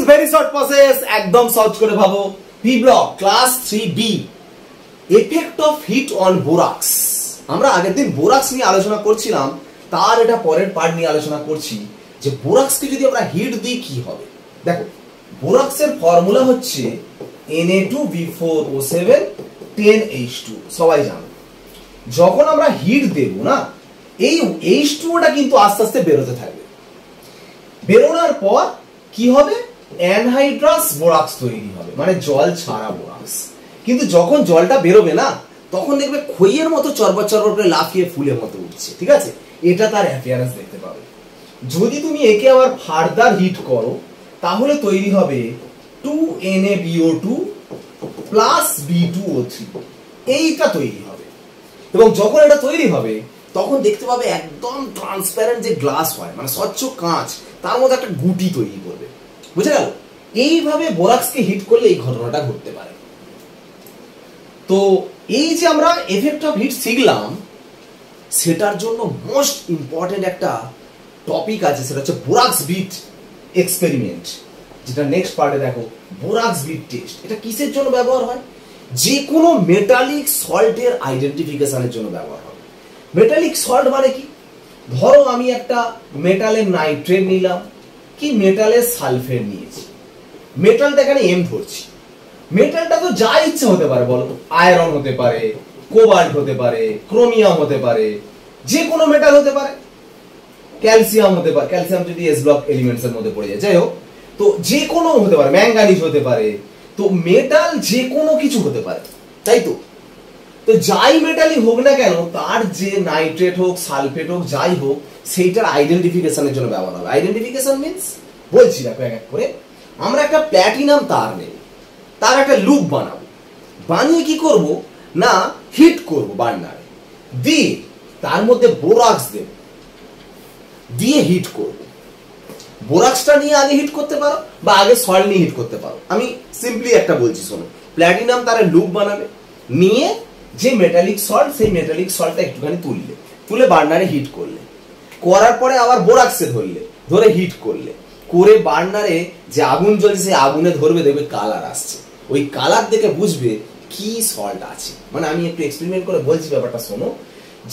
Very short process, একদম সহজ করে ভাবো। P block class 3B, effect of heat on borax. আমরা আগের দিন বোরাক্স নিয়ে আলোচনা করছিলাম, তার এটা পরের পার্ট নিয়ে আলোচনা করছি যে বোরাক্সকে যদি আমরা হিট দিই কি হবে। দেখো, বোরাক্সের ফর্মুলা হচ্ছে Na2B4O7 10H2, সবাই জানো। যখন আমরা হিট দেব না, এই H2ওটা কিন্তু আস্তে আস্তে বেরোতে থাকবে। বেরোনোর পর কি হবে? অ্যানহাইড্রাস বোরাক্স তৈরি হবে, মানে জল ছাড়া বোরাক্স। কিন্তু যখন জলটা বেরোবে না, তখন দেখবে খইয়ের মতো চরবর চরবর করে লাফিয়ে ফুলের মতো উঠছে, ঠিক আছে? এটা তার অ্যাপিয়ারেন্স দেখতে পাবে। যদি তুমি একে আবার ফার্দার হিট করো, তাহলে তৈরি হবে 2NaBO2 প্লাস B2O3, এইটা তৈরি হবে। এবং যখন এটা তৈরি হবে, তখন দেখতে পাবে একদম ট্রান্সপারেন্ট যে গ্লাস হয়, মানে স্বচ্ছ কাঁচ, তার মধ্যে একটা গুটি তৈরি করবে। বুঝে গেল? এইভাবে বোরাক্সকে হিট করলে এই ঘটনাটা ঘটতে পারে। তো এই যে আমরা এফেক্ট অফ হিট শিখলাম, সেটার জন্য মোস্ট ইম্পর্টেন্ট একটা টপিক আছে, সেটা হচ্ছে বোরাক্স বিট এক্সপেরিমেন্ট, যেটা নেক্সট পার্টে দেখো। বোরাক্স বিট টেস্ট এটা কিসের জন্য ব্যবহার হয়? যে কোনো মেটালিক সল্টের আইডেন্টিফিকেশনের জন্য ব্যবহার হয়। মেটালিক সল্ট মানে কি? ধরো আমি একটা মেটালের নাইট্রেট নিলাম, কি মেটালের সালফেট নিয়েছি। মেটালটা এখানে এম ধরছি। মেটালটা তো যা ইচ্ছা হতে পারে, বলো। আয়রন হতে পারে, কোবাল্ট হতে পারে, ক্রোমিয়াম হতে পারে, যে কোনো মেটাল হতে পারে, ক্যালসিয়াম হতে পারে। ক্যালসিয়াম যদি এস ব্লক এলিমেন্টস এর মধ্যে পড়ে যায়, যাই হোক, তো যে কোনো হতে পারে, ম্যাঙ্গানিজ হতে পারে। তো মেটাল যে কোনো কিছু হতে পারে, তাই তো? তো যাই মেটালই হোক না কেন, তার যে নাইট্রেট হোক, সালফেট হোক, যাই হোক, সেইটার আইডেন্টিফিকেশনের জন্য ব্যবহার হবে। আইডেন্টিফিকেশন মিন্স, বলছি দেখো এক এক করে। আমরা একটা প্ল্যাটিনাম তার নেব, তার একটা লুপ বানাবো। বানিয়ে কি করব না, হিট করব বার্নারে দিয়ে, তার মধ্যে বোরাক্স দেব, দিয়ে হিট করব। বোরাক্সটা নিয়ে আগে হিট করতে পারো, বা আগে সল্ট নিয়ে হিট করতে পারো। আমি সিম্পলি একটা বলছি, শোনো। প্ল্যাটিনাম তারে লুপ বানাবে, নিয়ে যে মেটালিক সল্ট, সেই মেটালিক সল্টটা একটুখানি তুলে বার্নারে হিট করলে, করার পরে আবার বোরাক্সে ধরে হিট করলে, করে বার্নারে যে আগুন জ্বলছে সেই আগুনে ধরবে, দেখবে কালার আসছে। ওই কালার দেখে বুঝবে কি সল্ট আছে। মানে আমি একটু এক্সপেরিমেন্ট করে বলছি, ব্যাপারটা শোনো।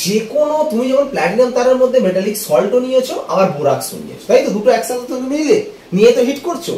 যে কোনো, তুমি যেমন প্ল্যাটিনাম তারের মধ্যে মেটালিক সল্টও নিয়েছো, আবার বোরাক্সও নিয়েছো, তাই তো? দুটো একসাথে তুমি নিয়ে তো হিট করছো।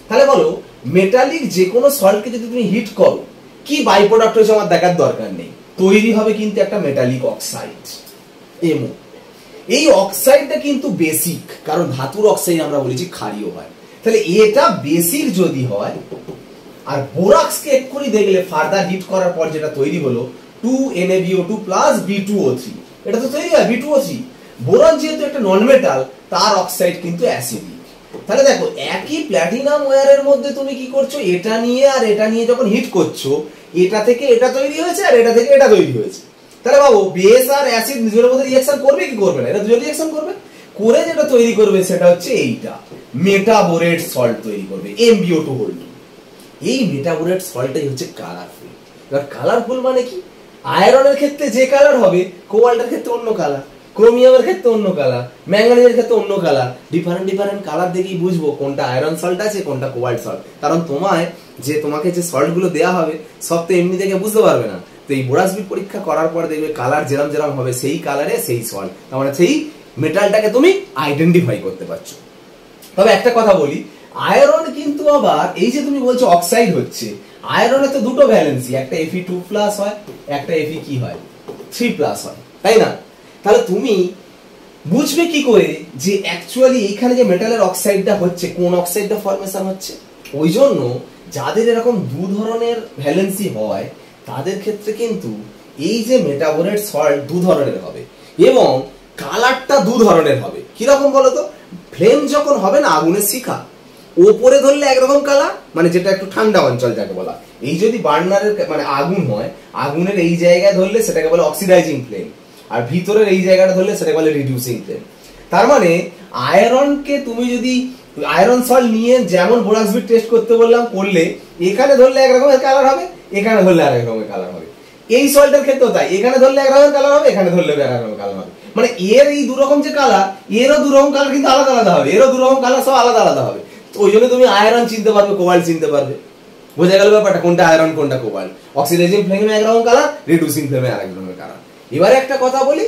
তাহলে বলো, মেটালিক যে কোনো সল্টকে যদি তুমি হিট করো, কি বাই প্রোডাক্ট হয়েছে আমার দেখার দরকার নেই, তৈরি হবে কিন্তু একটা মেটালিক অক্সাইড, এমও। এই অক্সাইডটা কিন্তু বেসিক, কারণ ধাতুর অক্সাইড আমরা বলেছি ক্ষারীয় হয়। তাহলে এটা বেসিক যদি হয়, আর বোরাক্সকে এক্ষুনি দেখলে ফার্দার হিট করার পর যেটা তৈরি হলো 2NaBO2 প্লাস B2O3, এটা তো তৈরি হয় B2O3। বোরন যেহেতু একটা নন মেটাল, তার অক্সাইড কিন্তু অ্যাসিডিক। তাহলে দেখো, একই প্ল্যাটিনাম ওয়্যারের মধ্যে তুমি কি করছো, এটা নিয়ে আর এটা নিয়ে যখন হিট করছো, এটা থেকে এটা তৈরি হয়েছে আর এটা থেকে এটা তৈরি হয়েছে। তাহলে ভাবো, বেস আর অ্যাসিড নিজের মধ্যে রিঅ্যাকশন করবে কি করবে না? এটা দুটো রিঅ্যাকশন করবে। করে যেটা তৈরি করবে সেটা হচ্ছে এইটা, মেটাবোরেট সল্ট তৈরি করবে, MbO2 এই মেটাবোরেট সল্টটাই হচ্ছে কালারফুল। এবার কালারফুল মানে কি? আয়রনের ক্ষেত্রে যে কালার হবে, কোবাল্টের ক্ষেত্রে অন্য কালার, ক্রোমিয়ামের ক্ষেত্রে অন্য কালার, ম্যাঙ্গানিজের ক্ষেত্রে অন্য কালার। ডিফারেন্ট কালার দেখেই বুঝবো কোনটা আয়রন সল্ট আছে, কোনটা কোবাল্ট সল্ট। কারণ তোমাকে যে সল্ট গুলো দেওয়া হবে, সব তো এমনি দেখে বুঝতে পারবে না। তো এই বোরাক্স বিট পরীক্ষা করার পর দেখবে কালার যেরকম হবে, সেই কালারে সেই সল্ট, তার মানে সেই মেটালটাকে তুমি আইডেন্টিফাই করতে পারছো। তবে একটা কথা বলি, আয়রন কিন্তু আবার, এই যে তুমি বলছো অক্সাইড হচ্ছে, আয়রনে তো দুটো ভ্যালেন্সি, একটা Fe2+ হয়, একটা Fe কি হয়, 3+ হয়, তাই না? তাহলে তুমি বুঝবে কি করে যে অ্যাকচুয়ালি এখানে যে মেটালের অক্সাইডটা হচ্ছে, কোন অক্সাইডটা ফর্মেশন হচ্ছে? ওই জন্য যাদের এরকম দু ধরনের ভ্যালেন্সি হয়, তাদের ক্ষেত্রে কিন্তু এই যে মেটাবোরেট সল্ট দু ধরনের হবে, এবং কালারটা দু ধরনের হবে। কিরকম বলতো? ফ্লেম যখন হবে না, আগুনের শিখা, ওপরে ধরলে একরকম কালার, মানে যেটা একটু ঠান্ডা অঞ্চল যাকে বলা। এই যদি বার্নারের মানে আগুন হয়, আগুনের এই জায়গায় ধরলে সেটাকে বলে অক্সিডাইজিং ফ্লেম, আর ভিতরের এই জায়গাটা ধরলে সেটাকে বলে রিডিউসিং ফ্লেম। তার মানে আয়রনকে তুমি যদি আয়রন সল্ট নিয়ে যেমন বোরাক্স বিট টেস্ট করতে বললাম, করলে এখানে ধরলে এক রকমের কালার হবে, এখানে ধরলে আরেক রকমের কালার হবে। এই সল্টের ক্ষেত্রেও তাই, এখানে ধরলে এক রকমের কালার হবে, এখানে ধরলে এক রকমের কালার হবে। মানে এর এই দু রকম যে কালার, এরও দু রকম কালার কিন্তু আলাদা আলাদা হবে, এরও দু রকম কালার সব আলাদা আলাদা হবে। ওই জন্য তুমি আয়রন চিনতে পারবে, কোবাল্ট চিনতে পারবে। বোঝা গেল ব্যাপারটা, কোনটা আয়রন কোনটা কোবাল্ট। অক্সিডাইজিং ফ্লেমে একরকম কালার, রিডিউসিং ফ্লেমে আরেক রকমের কালার। এবারে একটা কথা বলি,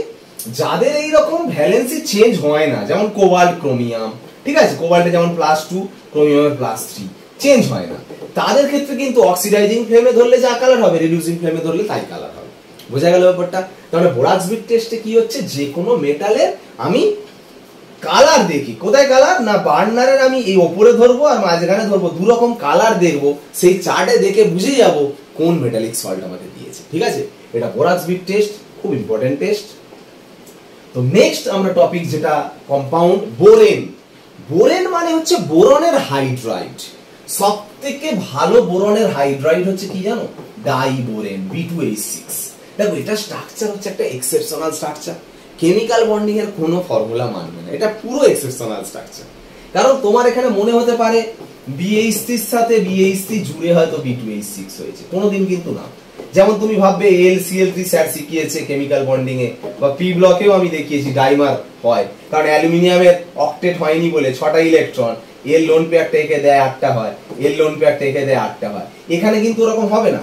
যাদের এইরকম ভ্যালেন্সি চেঞ্জ হয় না, যেমন কোবাল্ট ক্রোমিয়াম, ঠিক আছে, কোবাল্টে যেমন +2 ক্রোমিয়ামে +3 চেঞ্জ হয় না, তাদের ক্ষেত্রে কিন্তু অক্সিডাইজিং ফ্লেমে ধরলে যা কালার হবে, রিডিউসিং ফ্লেমে ধরলে তাই কালার হবে। বোঝা গেল ব্যাপারটা। তাহলে বোরাক্স বিট টেস্টে কি হচ্ছে, যে কোনো মেটালের আমি কালার দেখি, কোথায় কালার না বার্নারের আমি এই ওপরে ধরবো আর মাঝখানে ধরবো, দু রকম কালার দেখবো, সেই চার্টে দেখে বুঝে যাব কোন মেটালিক সল্ট আমাকে দিয়েছে। ঠিক আছে, এটা বোরাক্স বিট টেস্ট, খুব ইম্পর্টেন্ট টেস্ট। তো নেক্সট আমরা টপিক যেটা কম্পাউন্ড বোরেন। বোরেন মানে হচ্ছে বোরনের হাইড্রাইড। সব থেকে ভালো বোরনের হাইড্রাইড হচ্ছে কি জানো, ডাইবোরেন B2H6। দেখো এটা স্ট্রাকচার হচ্ছে একটা এক্সেপশনাল স্ট্রাকচার, কেমিক্যাল বন্ডিং এর কোনো ফর্মুলা মানবে না, এটা পুরো এক্সেপশনাল স্ট্রাকচার। কারণ তোমার এখানে মনে হতে পারে BH3 এর সাথে BH3 জুড়ে হয়তো B2H6 হয়েছে, কোনোদিন কিন্তু না। যেমন তুমি ভাববে AlCl3 স্যার শিখিয়েছে কেমিক্যাল বন্ডিং এ, বা পি ব্লকেও আমি দেখিয়েছি ডাইমার হয়, কারণ অ্যালুমিনিয়ামের অক্টেট হয়নি বলে 6টা ইলেকট্রন, এর লোন পেয়ারটা একে দেয় 8টা হয়, এর লোন পেয়ারটা একে দেয় 8টা হয়। এখানে কিন্তু ওরকম হবে না।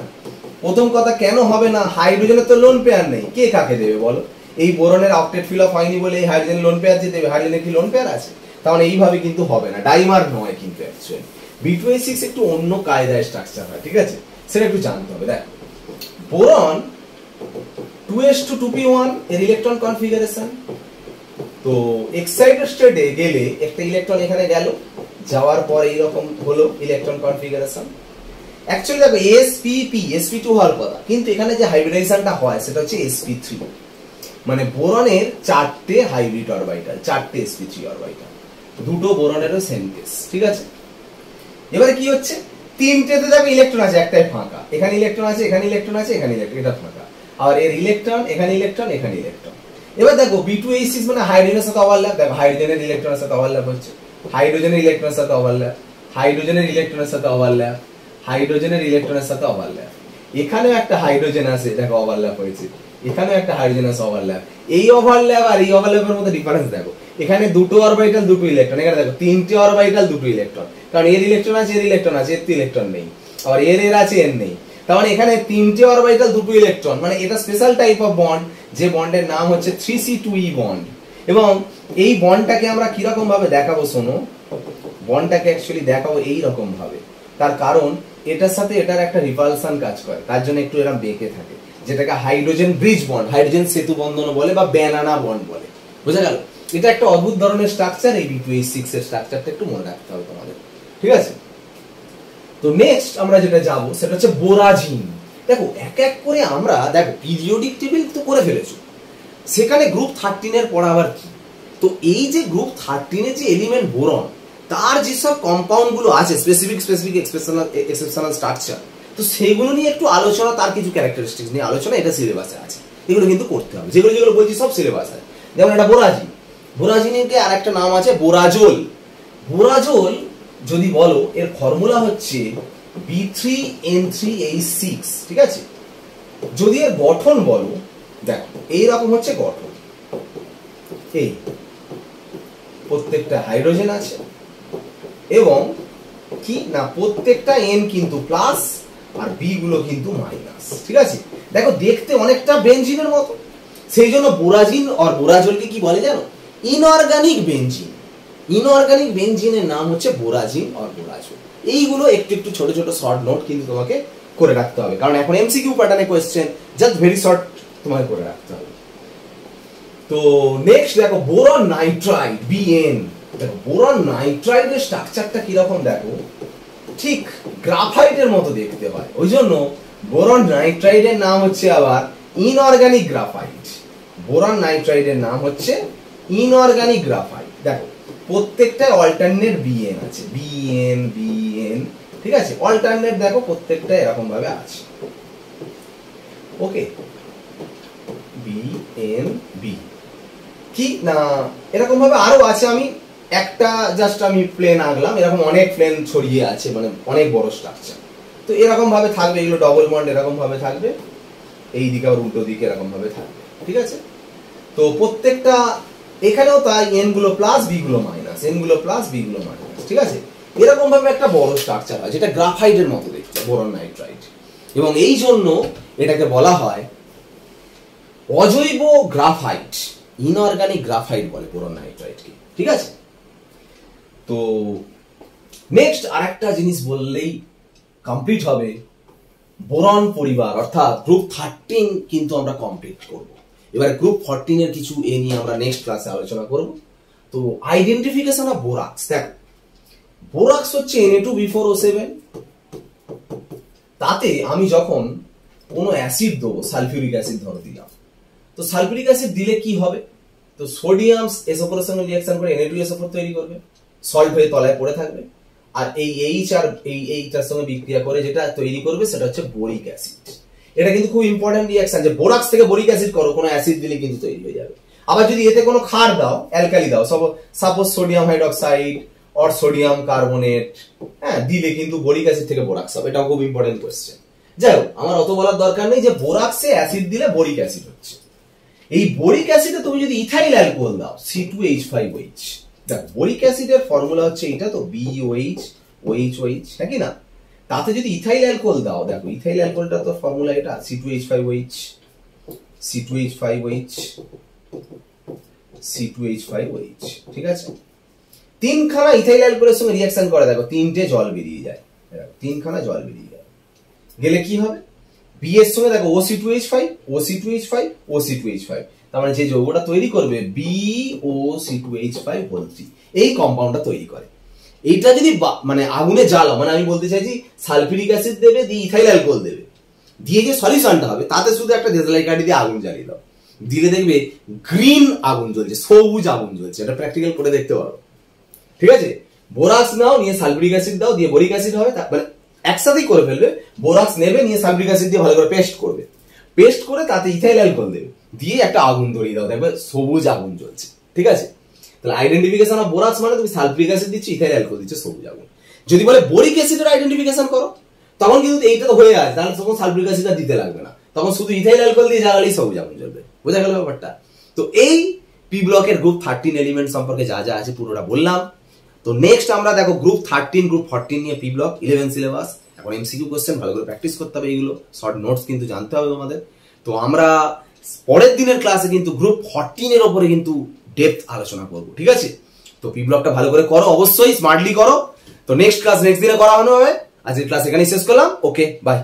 প্রথম কথা কেন হবে না, হাইড্রোজেনের তো লোন পেয়ার নেই, কে কাকে দেবে বলো? এই বোরনের অক্টেট ফিল আপ হয়নি বলে এই হাইড্রোজেন লোন পেয়ার যে দেবে, হাইড্রোজেনের কি লোন পেয়ার আছে? তাহলে এইভাবে কিন্তু হবে না, ডাইমার নয় কিন্তু অ্যাকচুয়ালি। B2H6 একটু অন্য কায়দায় স্ট্রাকচার হয়, ঠিক আছে, সেটা একটু জানতে হবে। দেখ বোরন 2s2 2p1 এর ইলেকট্রন কনফিগারেশন, তো এক্সাইটেড স্টেটে গেলে একটা ইলেকট্রন এখানে গেল, যাওয়ার পর এইরকম হলো ইলেকট্রন কনফিগারেশন। অ্যাকচুয়ালি দেখো spp sp2 হওয়ার কথা, কিন্তু এখানে যে হাইব্রিডাইজেশনটা হয় সেটা হচ্ছে sp3, মানে বোরনের 4টে হাইব্রিড অরবিটাল, 4টে sp3 অরবিটাল, দুটো বোরনেরও সেম কেস। ঠিক আছে, এবারে কি হচ্ছে, তিনটেতে দেখো ইলেকট্রন আছে, একটাই ফাঁকা, এখানে ইলেকট্রন আছে, এখানে ইলেকট্রন আছে, এখানে ইলেকট্রন, এটা ফাঁকা, আর এর ইলেকট্রন এখানে ইলেকট্রন এখানে ইলেকট্রন। এবার দেখো B2H6 মানে হাইড্রোজেনের সাথে ওভারল্যাপ, দেখো হাইড্রোজেনের ইলেকট্রনের সাথে ওভারল্যাপ হচ্ছে, হাইড্রোজেনের ইলেকট্রনের সাথে ওভারল্যাপ, হাইড্রোজেনের ইলেকট্রনের সাথে ওভারল্যাপ, হাইড্রোজেনের ইলেকট্রনের সাথে ওভারল্যাপ, এখানেও একটা হাইড্রোজেন আছে, দেখো ওভারল্যাপ হয়েছে, এখানেও একটা হাইড্রোজেন আছে ওভারল্যাপ। এই ওভারল্যাপ আর এই ওভারল্যাপের মধ্যে ডিফারেন্স দেখো, এখানে দুটো অরবিটাল দুটো ইলেকট্রন, এখানে দেখো তিনটে অরবিটাল দুটো ইলেকট্রন, কারণ এর ইলেকট্রন আছে এর ইলেকট্রন আছে, এর তো ইলেকট্রন নেই, আবার এর আছে এর নেই। তার মানে এখানে তিনটে অরবিটাল দুটো ইলেকট্রন, মানে এটা স্পেশাল টাইপ অফ বন্ড, যে বন্ডের নাম হচ্ছে 3C2E বন্ড। এবং এই বন্ডটাকে আমরা কিরকম ভাবে দেখাবো শোনো, বন্ডটাকে অ্যাকচুয়ালি দেখাবো এই রকম ভাবে, তার কারণ এটার সাথে এটার একটা রিপালশন কাজ করে, তার জন্য একটু এরকম বেঁকে থাকে, যেটাকে হাইড্রোজেন ব্রিজ বন্ড, হাইড্রোজেন সেতু বন্ধন বলে, বা ব্যানানা বন্ড বলে। বুঝা গেল? এটা একটা অদ্ভুত ধরনের স্ট্রাকচার, এই B2H6 এর স্ট্রাকচারটা একটু মনে রাখতে হবে তোমাদের। ঠিক আছে, তো নেক্সট আমরা যেটা যাব সেটা হচ্ছে বোরাজিন। দেখো এক এক করে আমরা, দেখো পিরিয়ডিক টেবিল তো করে ফেলেছো, সেখানে গ্রুপ 13 এর পড়া আবার কি। তো এই যে গ্রুপ 13 এর যে এলিমেন্ট বোরন, তার যেসব কম্পাউন্ড গুলো আছে স্পেসিফিক এক্সেপশনাল স্ট্রাকচার, তো সেগুলো নিয়ে একটু আলোচনা, তার কিছু ক্যারেক্টারিস্টিক্স নিয়ে আলোচনা, এটা সিলেবাসে আছে, এগুলো কিন্তু করতে হবে। যেগুলো যেগুলো বলছি সব সিলেবাসে আছে। যেমন এটা বোরাজিন, বোরাজিনের আর একটা নাম আছে বোরাজোল। বোরাজোল যদি বলো, এর ফর্মুলা হচ্ছে B3N3H6। ঠিক আছে, যদি এর গঠন বলো, দেখো এইরকম হচ্ছে গঠন, এই প্রত্যেকটা হাইড্রোজেন আছে এবং কি না প্রত্যেকটা N কিন্তু প্লাস আর B গুলো কিন্তু মাইনাস। ঠিক আছে, দেখো দেখতে অনেকটা বেনজিনের মতো, সেই জন্য বোরাজিন আর বোরাজোলকে কি বলে জানো, ইনঅর্গানিক বেনজিন। ইনঅর্গানিক বেনজিনের নাম হচ্ছে বোরাজিন আর বোরাজোল। এইগুলো একটু একটু ছোট ছোট শর্ট নোট কিন্তু তোমাকে করে রাখতে হবে, কারণ এখন এমসিকিউ প্যাটার্নে কোশ্চেন, জাস্ট ভেরি শর্ট তোমাকে করে রাখতে হবে। তো নেক্সট দেখো বোরন নাইট্রাইড BN। দেখো বোরন নাইট্রাইডের স্ট্রাকচারটা কিরকম, দেখো ঠিক গ্রাফাইটের মতো দেখতে হয়, ওই জন্য বোরন নাইট্রাইডের নাম হচ্ছে আবার ইনঅর্গানিক গ্রাফাইট। বোরন নাইট্রাইডের নাম হচ্ছে ইনঅর্গানিক গ্রাফাইট। দেখো প্রত্যেকটা অল্টারনেট BN আছে, BN। ঠিক আছে, অল্টারনেট দেখো প্রত্যেকটা এরকম ভাবে আছে, ওকে, BNB কি না এরকম ভাবে আরো আছে, আমি একটা জাস্ট আমি প্লেন আঁকলাম, এরকম অনেক প্লেন ছড়িয়ে আছে, মানে অনেক বড় স্ট্রাকচার। তো এরকম ভাবে থাকবে, এগুলো ডবল বন্ড এরকম ভাবে থাকবে, এই দিকে আর উল্টো দিকে এরকম ভাবে থাকবে। ঠিক আছে, তো প্রত্যেকটা এখানেও তাই, N গুলো প্লাস B গুলো মাইনাস, N গুলো প্লাস B গুলো মাইনাস। ঠিক আছে, এরকম ভাবে একটা বড় স্ট্রাকচার হয় যেটা গ্রাফাইটের মতো দেখতে, বোরন নাইট্রাইট। এবং এই জন্য এটাকে বলা হয় অজৈব গ্রাফাইট, ইনঅর্গানিক গ্রাফাইট বলে বোরন নাইট্রাইটকে। ঠিক আছে, তো নেক্সট আরেকটা জিনিস বললেই কমপ্লিট হবে, বোরন পরিবার অর্থাৎ গ্রুপ 13 কিন্তু আমরা কমপ্লিট করব। এবার গ্রুপ 14 এর কিছু এ নিয়ে আমরা নেক্সট ক্লাসে আলোচনা করব। তো আইডেন্টিফিকেশন অফ বোরাক্স, দেখো বোরাক্স হচ্ছে Na2B4O7। তাতে আমি যখন কোনো অ্যাসিড দেবো, সালফিউরিক অ্যাসিড ধরে দিলাম, তো সালফিউরিক অ্যাসিড দিলে কি হবে, তো সোডিয়াম SO4 এর সঙ্গে রিঅ্যাকশন করে Na2SO4 তৈরি করবে, সল্ট হয়ে তলায় পড়ে থাকবে, আর এই H আর এই এইটার সঙ্গে বিক্রিয়া করে যেটা তৈরি করবে সেটা হচ্ছে বোরিক অ্যাসিড। এটা কিন্তু খুব ইম্পর্টেন্ট রিঅ্যাকশন, যে বোরাক্স থেকে বোরিক অ্যাসিড করো, কোনো অ্যাসিড দিলে কিন্তু তৈরি হয়ে যাবে। আবার যদি এতে কোনো ক্ষার দাও, অ্যালকালি দাও, suppose sodium hydroxide or sodium carbonate, হ্যাঁ, দিলে কিন্তু বোরিক অ্যাসিড থেকে বোরাক্স হবে। এটাও খুব ইম্পর্টেন্ট কোয়েশ্চেন। যাই হোক, আমার অত বলার দরকার নেই যে বোরাক্সে অ্যাসিড দিলে বোরিক অ্যাসিড হচ্ছে। এই বোরিক অ্যাসিডে তুমি যদি ইথাইল অ্যালকোহল দাও, C2H5OH, দেখো বোরিক অ্যাসিডের ফর্মুলা হচ্ছে এটা, তো BOH OH, নাকি না? তাতে যদি ইথাইল অ্যালকোহল দাও, দেখো ইথাইল অ্যালকোহলটা তো ফর্মুলা এটা, C2H5OH, ঠিক আছে? তিনখানা ইথাইল অ্যালকোহলের সঙ্গে রিঅ্যাকশন করে, দেখো তিনটে জল বেরিয়ে যায়, তিনখানা জল বেরিয়ে যায়, গেলে কি হবে, বি এর সঙ্গে দেখো OC2H5, তার মানে যে যৌগটা তৈরি করবে BOC2H5 এই কম্পাউন্ডটা তৈরি করে। এইটা যদি মানে আগুনে জ্বালাও, মানে আমি বলতে চাইছি সালফিউরিক অ্যাসিড দেবে, দিয়ে ইথাইল অ্যালকোহল দেবে, দিয়ে যে সলিউশনটা হবে তাতে শুধু একটা দেশলাই কাঠি দিয়ে আগুন জ্বালিয়ে দাও, দিলে দেখবে গ্রিন আগুন জ্বলছে, সবুজ আগুন জ্বলছে। এটা প্র্যাকটিক্যাল করে দেখতে পারো। ঠিক আছে, বোরাক্স নাও, নিয়ে সালফিউরিক অ্যাসিড দাও, দিয়ে বোরিক অ্যাসিড হবে, মানে একসাথেই করে ফেলবে। বোরাক্স নেবে, নিয়ে সালফিউরিক অ্যাসিড দিয়ে ভালো করে পেস্ট করবে, পেস্ট করে তাতে ইথাইল অ্যালকোহল দেবে, দিয়ে একটা আগুন ধরিয়ে দাও, দেখবে সবুজ আগুন জ্বলছে। ঠিক আছে, তাহলে আইডেন্টিফিকেশন অফ বোরাক্স মানে তুমি সালফিউরিক অ্যাসিড দিচ্ছ, ইথাইল অ্যালকোহল দিচ্ছ, সবুজ আগুন। যদি বলে বোরিক অ্যাসিডের আইডেন্টিফিকেশন করো, তখন কিন্তু এইটা তো হয়ে আছে, তাহলে তখন সালফিউরিক অ্যাসিড দিতে লাগবে না, তখন শুধু ইথাইল অ্যালকোহল দিয়ে জ্বালালেই সবুজ আগুন জ্বলবে। বোঝা গেল ব্যাপারটা? তো এই পি ব্লকের গ্রুপ 13 এলিমেন্ট সম্পর্কে যা যা আছে পুরোটা বললাম। তো নেক্সট আমরা দেখো গ্রুপ 13, গ্রুপ 14 নিয়ে পি ব্লক 11 সিলেবাস। এখন MCQ কোশ্চেন ভালো করে প্র্যাকটিস করতে হবে, এইগুলো শর্ট নোটস কিন্তু জানতে হবে তোমাদের। তো আমরা পরের দিনের ক্লাসে কিন্তু গ্রুপ 14 এর উপরে কিন্তু ডেপথ আলোচনা করব। ঠিক আছে, তো পি ব্লকটা ভালো করে করো, অবশ্যই স্মার্টলি করো। তো নেক্সট ক্লাস নেক্সট দিনে করা হবে। আজকের ক্লাস এখানেই শেষ করলাম। ওকে, বাই।